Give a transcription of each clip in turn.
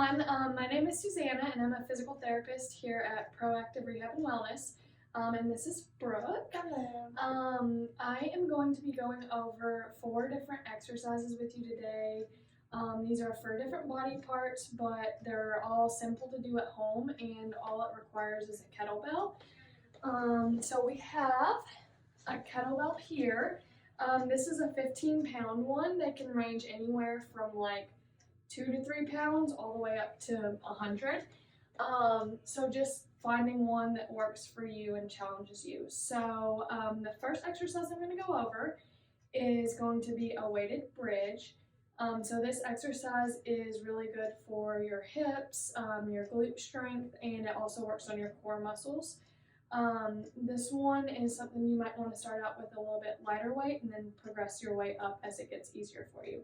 everyone. My name is Susannah, and I'm a physical therapist here at Proactive Rehab and Wellness. And this is Brooke. Hello. I am going to be going over 4 different exercises with you today. These are for different body parts, but they're all simple to do at home, and all it requires is a kettlebell. So we have a kettlebell here. This is a 15-pound one. They can range anywhere from like 2 to 3 pounds all the way up to 100. So just finding one that works for you and challenges you. So the first exercise I'm going to go over is going to be a weighted bridge. So this exercise is really good for your hips, your glute strength, and it also works on your core muscles. This one is something you might want to start out with a little bit lighter weight and then progress your way up as it gets easier for you.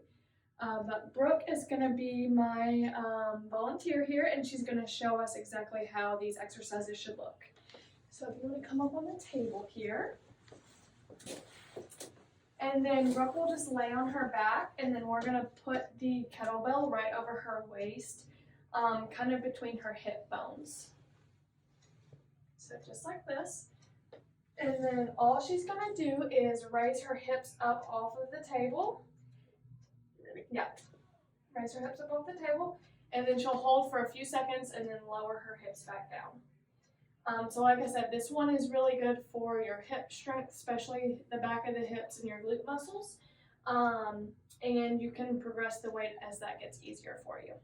But Brooke is going to be my volunteer here, and she's going to show us exactly how these exercises should look. So if you want to come up on the table here, and then Brooke will just lay on her back, and then we're going to put the kettlebell right over her waist, kind of between her hip bones. So just like this. And then all she's going to do is raise her hips up off of the table. Yeah, raise her hips up off the table, and then she'll hold for a few seconds and then lower her hips back down. So like I said, this one is really good for your hip strength, especially the back of the hips and your glute muscles. And you can progress the weight as that gets easier for you.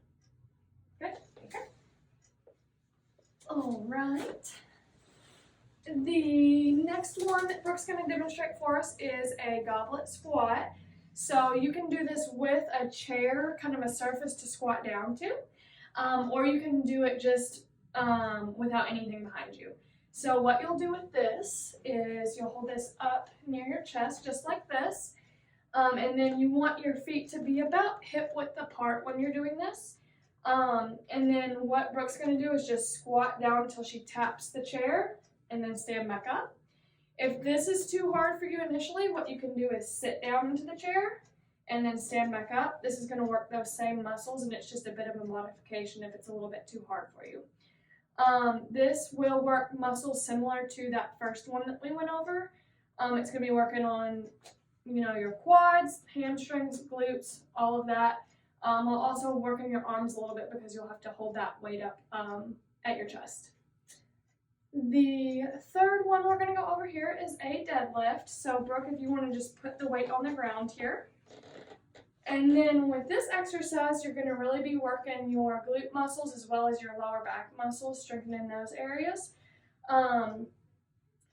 Good? Okay. All right. The next one that Brooke's going to demonstrate for us is a goblet squat. So you can do this with a chair, kind of a surface to squat down to, or you can do it just without anything behind you. So what you'll do with this is you'll hold this up near your chest just like this, and then you want your feet to be about hip width apart when you're doing this. And then what Brooke's going to do is just squat down until she taps the chair and then stand back up. If this is too hard for you initially, what you can do is sit down into the chair and then stand back up. This is going to work those same muscles, and it's just a bit of a modification if it's a little bit too hard for you. This will work muscles similar to that first one that we went over. It's going to be working on, your quads, hamstrings, glutes, all of that. While also working your arms a little bit because you'll have to hold that weight up at your chest. The third one we're going to go over here is a deadlift. So Brooke, if you want to just put the weight on the ground here. And then with this exercise, you're going to really be working your glute muscles as well as your lower back muscles, strengthening those areas.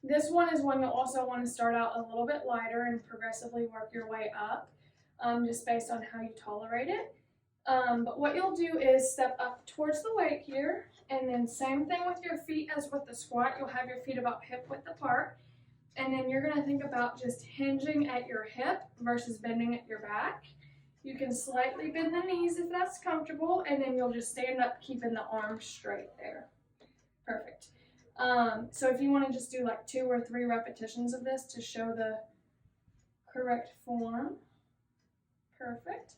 This one is one you'll also want to start out a little bit lighter and progressively work your way up, just based on how you tolerate it. But what you'll do is step up towards the weight here, and then same thing with your feet as with the squat. You'll have your feet about hip width apart, and then you're going to think about just hinging at your hip versus bending at your back. You can slightly bend the knees if that's comfortable, and then you'll just stand up keeping the arms straight there. Perfect. So if you want to just do like 2 or 3 repetitions of this to show the correct form. Perfect.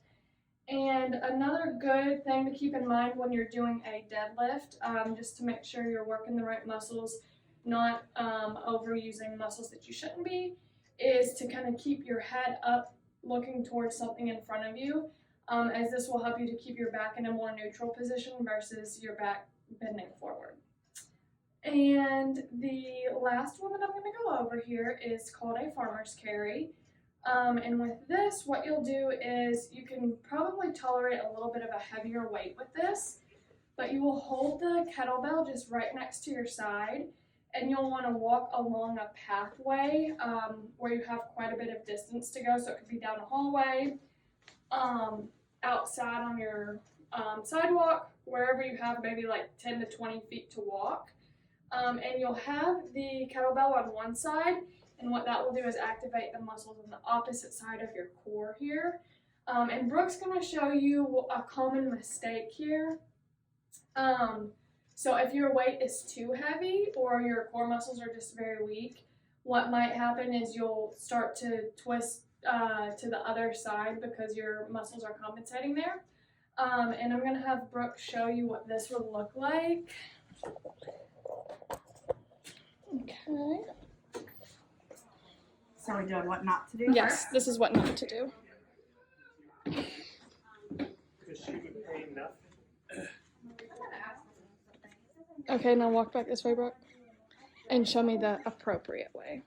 And another good thing to keep in mind when you're doing a deadlift, just to make sure you're working the right muscles, not overusing muscles that you shouldn't be, is to kind of keep your head up looking towards something in front of you, as this will help you to keep your back in a more neutral position versus your back bending forward. And the last one that I'm going to go over here is called a farmer's carry. And with this, what you'll do is you can probably tolerate a little bit of a heavier weight with this, but you will hold the kettlebell just right next to your side, and you'll want to walk along a pathway where you have quite a bit of distance to go. So it could be down a hallway, outside on your sidewalk, wherever you have maybe like 10 to 20 feet to walk. And you'll have the kettlebell on one side, and what that will do is activate the muscles on the opposite side of your core here. And Brooke's going to show you a common mistake here. So if your weight is too heavy or your core muscles are just very weak, what might happen is you'll start to twist to the other side because your muscles are compensating there. And I'm gonna have Brooke show you what this would look like. Okay. So are we doing what not to do? Yes, first? this is what not to do. Because she would pay nothing. Okay, now walk back this way, Brooke, and show me the appropriate way.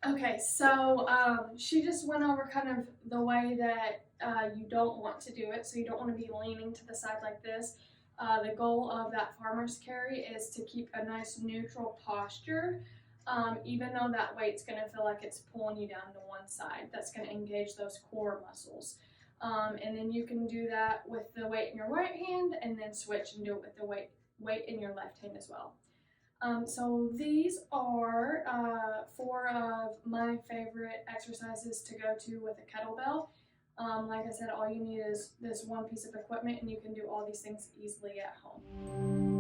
Okay, so she just went over kind of the way that you don't want to do it. So you don't want to be leaning to the side like this. The goal of that farmer's carry is to keep a nice neutral posture, even though that weight's going to feel like it's pulling you down to one side. That's going to engage those core muscles. And then you can do that with the weight in your right hand and then switch and do it with the weight in your left hand as well. So these are 4 of my favorite exercises to go to with a kettlebell. Like I said, all you need is this one piece of equipment and you can do all these things easily at home.